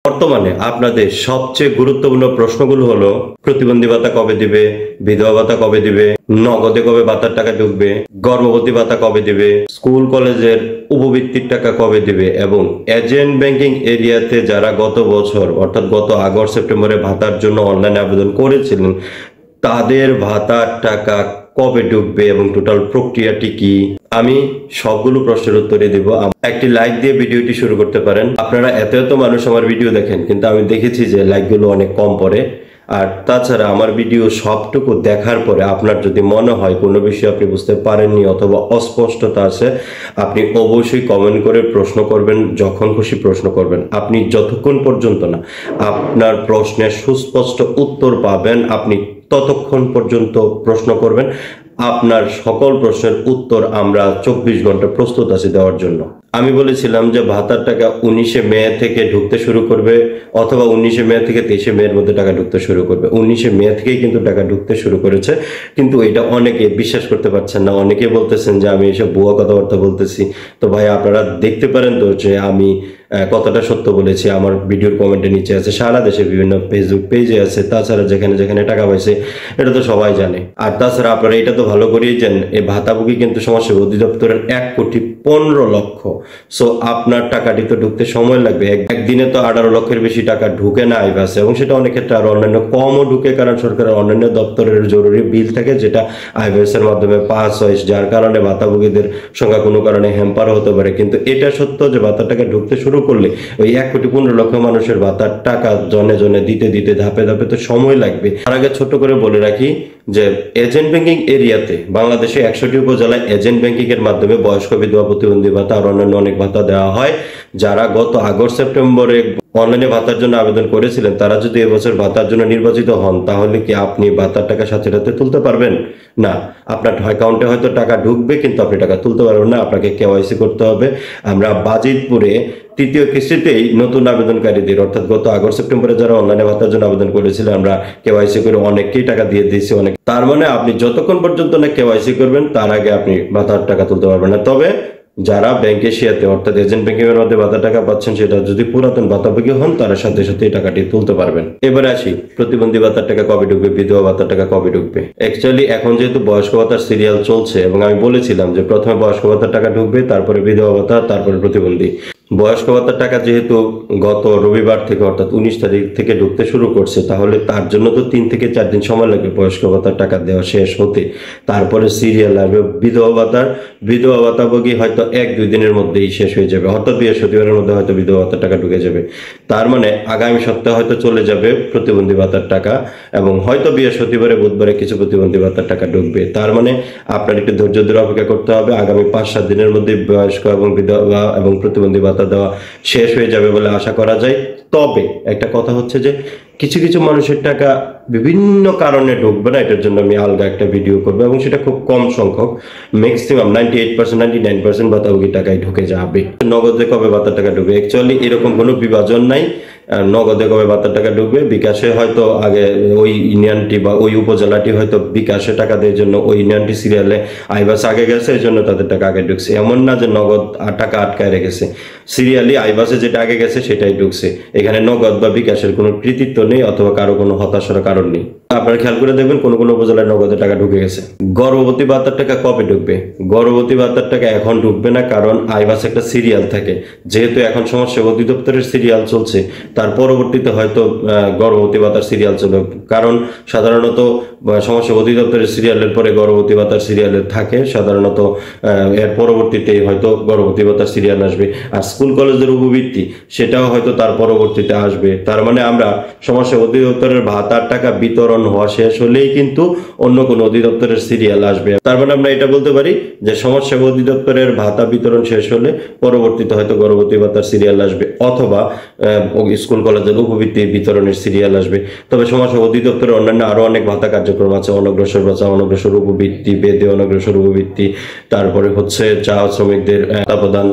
বর্তমানে আপনাদের সবচেয়ে গুরুত্বপূর্ণ প্রশ্নগুলো হলো প্রতিবন্ধী ভাতা কবে দিবে, বিধবা ভাতা কবে দিবে, নগদে কবে ভাতার টাকা ঢুকবে, গর্ভবতী ভাতা কবে দিবে, স্কুল কলেজের উপবৃত্তির টাকা কবে দিবে এবং এজেন্ট ব্যাংকিং এরিয়াতে যারা গত বছর অর্থাৎ গত আগস্ট সেপ্টেম্বরে ভাতার জন্য অনলাইনে আবেদন করেছিলেন তাদের ভাতার টাকা কবে ঢুকবে এবং টোটাল প্রক্রিয়াটি কি, আমি সবগুলো প্রশ্নের উত্তরে দিব। একটি লাইক দিয়ে ভিডিওটি শুরু করতে পারেন। আপনারা এত মানুষ আমার ভিডিও দেখেন, কিন্তু আমি দেখেছি যে লাইকগুলো অনেক কম পড়ে। আর তাছাড়া আমার ভিডিও সবটুকু দেখার পরে আপনার যদি মনে হয় কোনো বিষয় আপনি বুঝতে পারেননি অথবা অস্পষ্টতা আছে, আপনি অবশ্যই কমেন্ট করে প্রশ্ন করবেন, যখন খুশি প্রশ্ন করবেন। আপনি যতক্ষণ পর্যন্ত না আপনার প্রশ্নের সুস্পষ্ট উত্তর পাবেন আপনি ততক্ষণ পর্যন্ত প্রশ্ন করবেন। আপনার সকল প্রশ্নের উত্তর আমরা 24 ঘন্টা প্রস্তুত আছি দেওয়ার জন্য। আমি বলেছিলাম যে ভাতার টাকা 19শে মে থেকে ঢুকতে শুরু করবে অথবা 19শে মে থেকে 23শে মের মধ্যে টাকা ঢুকতে শুরু করবে। 19শে মে থেকেই কিন্তু টাকা ঢুকতে শুরু করেছে, কিন্তু এটা অনেকে বিশ্বাস করতে পারছেন না। অনেকে বলতেছেন যে আমি এসব ভুয়া কথাবার্তা বলতেছি। তো ভাই আপনারা দেখতে পারেন তো যে আমি কতটা সত্য বলেছি। আমার ভিডিওর কমেন্টের নিচে আছে, সারা দেশে বিভিন্ন ফেসবুক পেজে আছে, তাছাড়া যেখানে যেখানে টাকা পাইছে এটা তো সবাই জানে। আর তাছাড়া আপনারা এটা তো ভালো করেই জানেন এই ভাতাভোগী কিন্তু সমাজসেবা অধিদপ্তরের 1,15,00,000। সো আপনার টাকাটি তো ঢুকতে সময় লাগবে। একদিনে তো 18 লক্ষের বেশি টাকা ঢুকে না আইভাসে, এবং সেটা অনেক ক্ষেত্রে আরো অন্যান্য কমও ঢুকে, কারণ সরকারের অন্যান্য দপ্তরের জরুরি বিল থাকে যেটা আইভাসের মাধ্যমে পাস হয়, যার কারণে ভাতাভোগীদের সংখ্যা কোনো কারণে হ্যাম্পার হতে পারে। কিন্তু এটা সত্য যে ভাতার টাকা ঢুকতে শুরু করলে ওই 1,15,00,000 মানুষের ভাতার টাকা জনে জনে দিতে দিতে ধাপে ধাপে তো সময় লাগবে। তার আগে ছোট্ট করে বলে রাখি যে এজেন্ট ব্যাংকিং এরিয়াতে বাংলাদেশে 100টি উপজেলায় এজেন্ট ব্যাংকিং এর মাধ্যমে বয়স্ক বিধবা প্রতিবন্ধী ভাতা আর অন্যান্য অনেক ভাতা দেওয়া হয়। যারা গত আগস্ট সেপ্টেম্বরে অনলাইনে ভাতার জন্য আবেদন করেছিলেন তারা যদি এবছর ভাতার জন্য নির্বাচিত হন তাহলে কি আপনি ভাতার টাকা সাথে সাথে তুলতে পারবেন? না, আপনার অ্যাকাউন্টে হয়তো টাকা ঢুকবে কিন্তু আপনি টাকা তুলতে পারবেন না। আপনাকে কেওয়াইসি করতে হবে। আমরা বাজিতপুরে তৃতীয় কিস্তিতেই নতুন আবেদনকারীদের অর্থাৎ গত আগস্ট সেপ্টেম্বরে যারা অনলাইনে ভাতার জন্য আবেদন করেছিলেন আমরা কেওয়াইসি করে অনেককেই টাকা দিয়ে দিয়েছি। অনেক, তার মানে আপনি যতক্ষণ পর্যন্ত না কেওয়াইসি করবেন তার আগে আপনি ভাতার টাকা তুলতে পারবেন না। তবে যারা ব্যাংক এশিয়াতে অর্থাৎ এজেন্ট ব্যাংকিং এর মধ্যে ভাতার টাকা পাচ্ছেন সেটা যদি পুরাতন ভাতাভোগী হন তারা সাথে সাথে এই টাকাটি তুলতে পারবেন। এবারে আসি প্রতিবন্ধী ভাতার টাকা কবে ঢুকবে, বিধবা ভাতার টাকা কবে ঢুকবে। অ্যাকচুয়ালি এখন যেহেতু বয়স্ক ভাতার সিরিয়াল চলছে এবং আমি বলেছিলাম যে প্রথমে বয়স্ক ভাতার টাকা ঢুকবে, তারপরে বিধবা ভাতা, তারপরে প্রতিবন্ধী। বয়স্ক ভাতার টাকা যেহেতু গত রবিবার থেকে অর্থাৎ 19 তারিখ থেকে ঢুকতে শুরু করছে, তাহলে তার জন্য তো 3 থেকে 4 দিন সময় লাগবে বয়স্ক ভাতার টাকা দেওয়া শেষ হতে। তারপরে সিরিয়াল আসবে বিধবা ভাতার। বিধবা ভাতাভোগী হয়তো 1-2 দিনের মধ্যেই শেষ হয়ে যাবে, অর্থাৎ বৃহস্পতিবারের মধ্যে হয়তো বিধবা ভাতার টাকা ঢুকে যাবে। তার মানে আগামী সপ্তাহে হয়তো চলে যাবে প্রতিবন্ধী ভাতার টাকা এবং হয়তো বৃহস্পতিবারে বুধবারে কিছু প্রতিবন্ধী ভাতার টাকা ঢুকবে। তার মানে আপনার একটু ধৈর্য ধরে অপেক্ষা করতে হবে। আগামী 5-7 দিনের মধ্যে বয়স্ক এবং বিধবা এবং প্রতিবন্ধী ভাতা দেওয়া শেষ হয়ে যাবে বলে আশা করা যায়। তবে একটা কথা হচ্ছে যে কিছু কিছু মানুষের টাকা বিভিন্ন কারণে ঢুকবে না, এটার জন্য আমি আলাদা একটা ভিডিও করবো এবং সেটা খুব কম সংখ্যক, ম্যাক্সিমাম 98% 99% ভাতাভোগী টাকায় ঢুকে যাবে। নগদে কবে ভাতার টাকা ঢুকবে, অ্যাকচুয়ালি এরকম কোনো বিভাজন নাই। নগদে কবে ভাতার টাকা ঢুকবে, বিকাশে হয়তো আগে ওই ইউনিয়নটি বা ওই উপজেলাটি হয়তো বিকাশে টাকা দেওয়ার জন্য ওই ইউনিয়নটি সিরিয়ালে আইবাস আগে গেছে, এই জন্য তাদের টাকা আগে ঢুকছে। এমন না যে নগদ টাকা আটকায় রেখেছে, সিরিয়ালি আইবাসে যেটা আগে গেছে সেটাই ঢুকছে। এখানে নগদ বা বিকাশের কোনো কৃতিত্ব নেই অথবা কারো কোনো হতাশার কারণ নেই। আপনারা খেয়াল করে দেখবেন কোন কোন উপজেলায় নগদে টাকা ঢুকে গেছে। গর্ভবতী ভাতার টাকা কবে ঢুকবে, গর্ভবতী ভাতার টাকা এখন ঢুকবে না, কারণ আইবাস একটা সিরিয়াল থাকে। যেহেতু এখন সমাজসেবা অধিদপ্তরের সিরিয়াল চলছে, তার পরবর্তীতে হয়তো গর্ভবতী ভাতার সিরিয়াল চলবে। কারণ সাধারণত সমাজসেবা অধিদপ্তরের সিরিয়ালের পরে গর্ভবতী ভাতার সিরিয়ালে থাকে, সাধারণত এর পরবর্তীতে হয়তো গর্ভবতী ভাতার সিরিয়াল আসবে। আর স্কুল কলেজের উপবৃত্তি সেটাও হয়তো তার পরবর্তীতে আসবে। তার মানে আমরা সমাজসেবা অধিদপ্তরের ভাতার টাকা বিতরণ হওয়া শেষ হলেই কিন্তু অন্য কোনো অধিদপ্তরের সিরিয়াল আসবে। তার মানে আমরা এটা বলতে পারি যে সমাজসেবা অধিদপ্তরের ভাতা বিতরণ শেষ হলে পরবর্তীতে হয়তো গর্ভবতী ভাতার সিরিয়াল আসবে অথবা স্কুল কলেজের উপবৃত্তি বিতরণের সিরিয়াল আসবে। তবে সমাজসেবা অধিদপ্তরের অন্যান্য আরো অনেক ভাতা কার্যক্রম আছে, অনগ্রসর ভাতা, অনগ্রসর উপবৃত্তি, বেদে অনগ্রসর উপবৃত্তি, তারপরে হচ্ছে চা শ্রমিকদের প্রদান,